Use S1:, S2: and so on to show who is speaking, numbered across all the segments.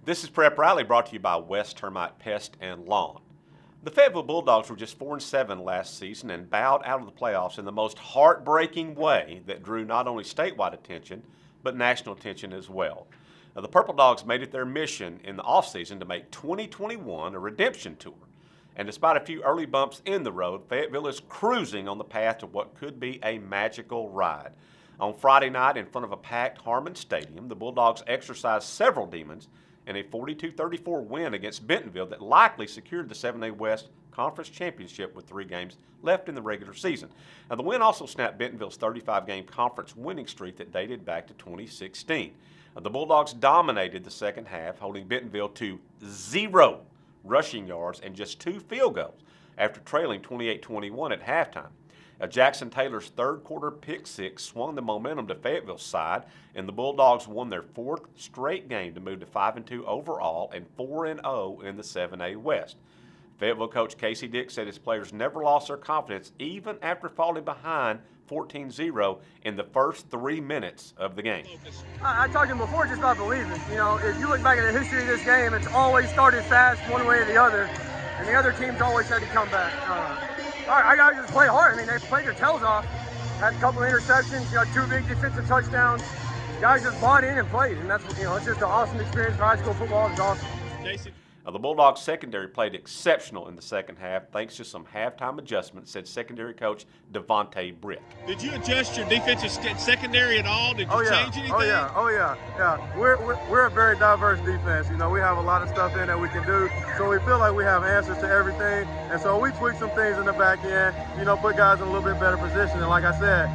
S1: This is Prep Rally brought to you by West Termite Pest and Lawn. The Fayetteville Bulldogs were just 4-7 last season and bowed out of the playoffs in the most heartbreaking way that drew not only statewide attention, but national attention as well. Now, the Purple Dogs made it their mission in the offseason to make 2021 a redemption tour. And despite a few early bumps in the road, Fayetteville is cruising on the path to what could be a magical ride. On Friday night, in front of a packed Harmon Stadium, the Bulldogs exercised several demons in a 42-34 win against Bentonville that likely secured the 7A West Conference Championship with 3 games left in the regular season. Now, the win also snapped Bentonville's 35-game conference winning streak that dated back to 2016. The Bulldogs dominated the second half, holding Bentonville to 0 rushing yards and just 2 field goals after trailing 28-21 at halftime. Jackson Taylor's third-quarter pick six swung the momentum to Fayetteville's side, and the Bulldogs won their 4th straight game to move to 5-2 overall and 4-0 in the 7A West. Fayetteville coach Casey Dick said his players never lost their confidence even after falling behind 14-0 in the first 3 minutes of the game.
S2: I talked to him before, just not believing. You know, if you look back at the history of this game, it's always started fast one way or the other, and the other team's always had to come back. Our guys just play hard. I mean, they played their tails off. Had a couple of interceptions, 2 big defensive touchdowns. Guys just bought in and played, and that's, it's just an awesome experience for high school football. It's awesome.
S1: The Bulldogs secondary played exceptional in the second half thanks to some halftime adjustments, said secondary coach Devontae Brick.
S3: Did you adjust your defensive secondary at all? Did you change anything?
S2: Oh yeah. We're a very diverse defense. We have a lot of stuff in that we can do, so we feel like we have answers to everything. And so we tweak some things in the back end, put guys in a little bit better position. And like I said,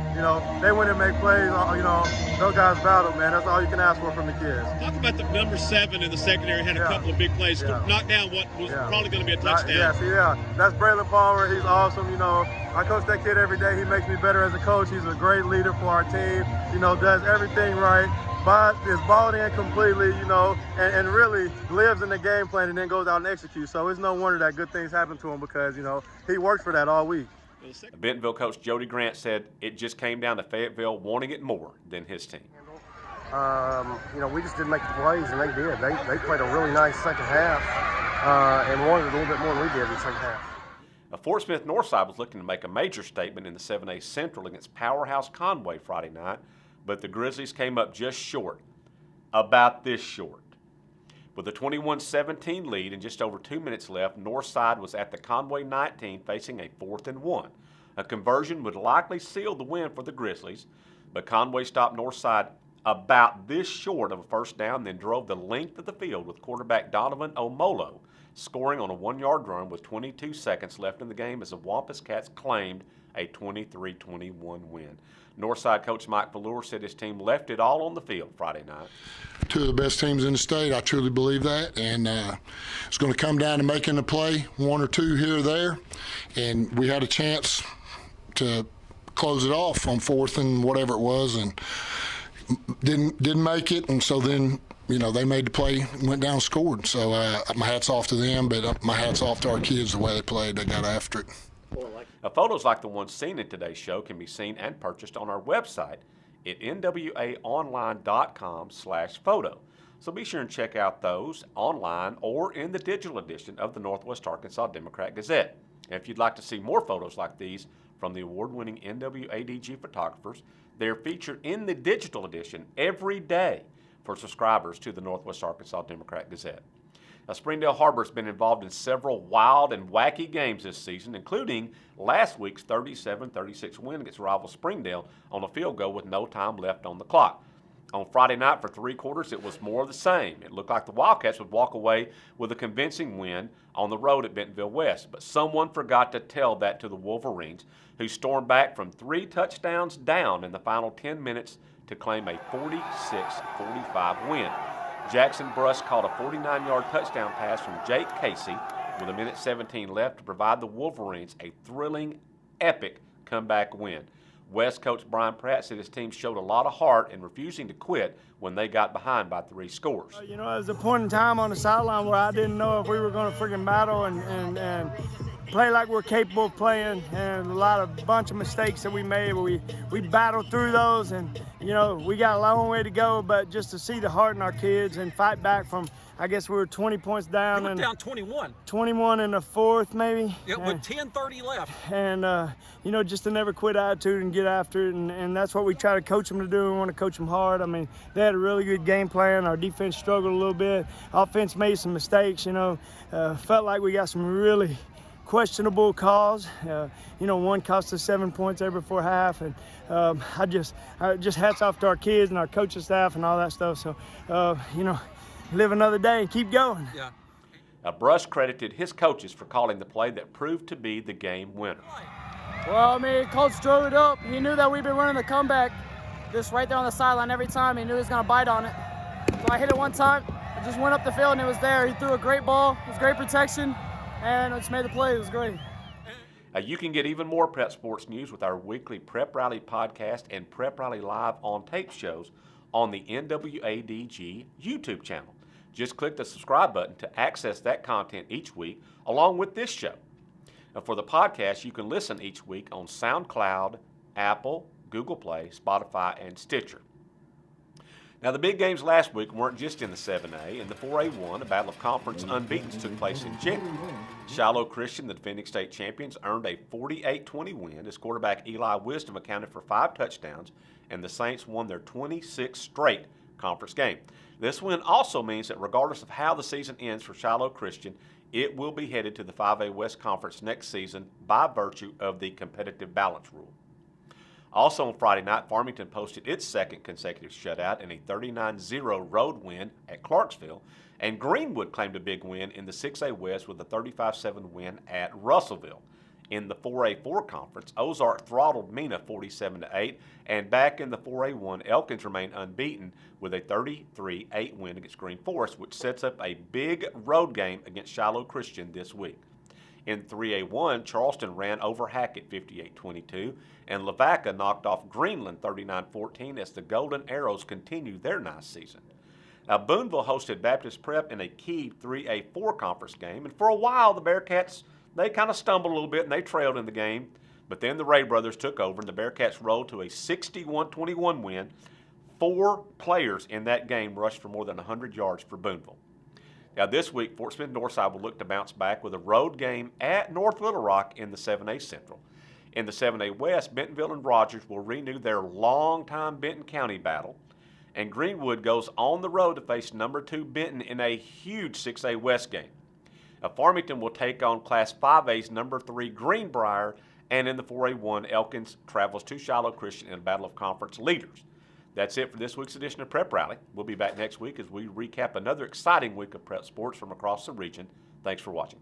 S2: they went and make plays. Those guys battle, man. That's all you can ask for from the kids.
S3: Talk about the number 7 in the secondary. Had a couple of big plays. Knocked down what was probably going to be a touchdown.
S2: That's Braylon Palmer. He's awesome. I coach that kid every day. He makes me better as a coach. He's a great leader for our team. Does everything right. But is balled in completely, and really lives in the game plan and then goes out and executes. So it's no wonder that good things happen to him because, he works for that all week.
S1: Bentonville coach Jody Grant said it just came down to Fayetteville wanting it more than his team.
S2: We just didn't make the plays, and they did. They played a really nice second half and wanted it a little bit more than we did in the second half.
S1: Fort Smith Northside was looking to make a major statement in the 7A Central against Powerhouse Conway Friday night, but the Grizzlies came up just short, about this short. With a 21-17 lead and just over 2 minutes left, Northside was at the Conway 19 facing a 4th and 1. A conversion would likely seal the win for the Grizzlies, but Conway stopped Northside about this short of a first down, then drove the length of the field with quarterback Donovan Omolo scoring on a 1-yard run with 22 seconds left in the game as the Wampus Cats claimed a 23-21 win. Northside coach Mike Velour said his team left it all on the field Friday night.
S4: 2 of the best teams in the state, I truly believe that, and it's going to come down to making the play, 1 or 2 here or there, and we had a chance to close it off on 4th and whatever it was, and didn't make it, and so then they made the play, went down and scored. So my hat's off to them, but my hat's off to our kids the way they played. They got after it.
S1: Now, photos like the ones seen in today's show can be seen and purchased on our website at nwaonline.com/photo. So be sure and check out those online or in the digital edition of the Northwest Arkansas Democrat-Gazette. And if you'd like to see more photos like these from the award-winning NWADG photographers, they're featured in the digital edition every day for subscribers to the Northwest Arkansas Democrat-Gazette. Now, Springdale Harbor has been involved in several wild and wacky games this season, including last week's 37-36 win against rival Springdale on a field goal with no time left on the clock. On Friday night for 3 quarters, it was more of the same. It looked like the Wildcats would walk away with a convincing win on the road at Bentonville West, but someone forgot to tell that to the Wolverines, who stormed back from 3 touchdowns down in the final 10 minutes to claim a 46-45 win. Jackson Bruss caught a 49-yard touchdown pass from Jake Casey with 1:17 left to provide the Wolverines a thrilling, epic comeback win. West coach Brian Pratt said his team showed a lot of heart in refusing to quit when they got behind by 3 scores.
S2: There was a point in time on the sideline where I didn't know if we were going to freaking battle and play like we're capable of playing, and a bunch of mistakes that we made, but we battled through those, and you know, we got a long way to go, but just to see the heart in our kids and fight back from, I guess we were 20 points down.
S5: You were down 21.
S2: 21 in the fourth, maybe.
S5: Yeah, with 10:30 left.
S2: And, you know, just a never quit attitude and get after it. And that's what we try to coach them to do. We want to coach them hard. I mean, they had a really good game plan. Our defense struggled a little bit. Offense made some mistakes, you know. Felt like we got some really questionable calls. You know, one cost us 7 points there before half, and I just hats off to our kids and our coaching staff and all that stuff. So, you know, live another day and keep going.
S5: Yeah.
S1: Now, Brush credited his coaches for calling the play that proved to be the game winner.
S6: Well, I mean, Coach drove it up. He knew that we've been running the comeback just right there on the sideline every time. He knew he was going to bite on it. So I hit it one time. I just went up the field and it was there. He threw a great ball. It was great protection. And I just made the play. It was great.
S1: You can get even more prep sports news with our weekly Prep Rally podcast and Prep Rally Live on tape shows on the NWADG YouTube channel. Just click the subscribe button to access that content each week, along with this show. Now, for the podcast, you can listen each week on SoundCloud, Apple, Google Play, Spotify, and Stitcher. Now, the big games last week weren't just in the 7A. In the 4A1, a battle of conference unbeatens took place in Jenkins. Shiloh Christian, the defending state champions, earned a 48-20 win as quarterback Eli Wisdom accounted for 5 touchdowns, and the Saints won their 26th straight conference game. This win also means that regardless of how the season ends for Shiloh Christian, it will be headed to the 5A West Conference next season by virtue of the competitive balance rule. Also on Friday night, Farmington posted its second consecutive shutout in a 39-0 road win at Clarksville, and Greenwood claimed a big win in the 6A West with a 35-7 win at Russellville. In the 4A4 conference, Ozark throttled Mena 47-8, and back in the 4A1, Elkins remained unbeaten with a 33-8 win against Green Forest, which sets up a big road game against Shiloh Christian this week. In 3A1, Charleston ran over Hackett 58-22, and Lavaca knocked off Greenland 39-14 as the Golden Arrows continue their nice season. Now, Boonville hosted Baptist Prep in a key 3A4 conference game, and for a while the Bearcats, they kind of stumbled a little bit and they trailed in the game, but then the Ray brothers took over and the Bearcats rolled to a 61-21 win. 4 players in that game rushed for more than 100 yards for Boonville. Now, this week, Fort Smith Northside will look to bounce back with a road game at North Little Rock in the 7A Central. In the 7A West, Bentonville and Rogers will renew their longtime Benton County battle, and Greenwood goes on the road to face number 2 Benton in a huge 6A West game. Now, Farmington will take on Class 5A's number 3 Greenbrier, and in the 4A1, Elkins travels to Shiloh Christian in a battle of conference leaders. That's it for this week's edition of Prep Rally. We'll be back next week as we recap another exciting week of prep sports from across the region. Thanks for watching.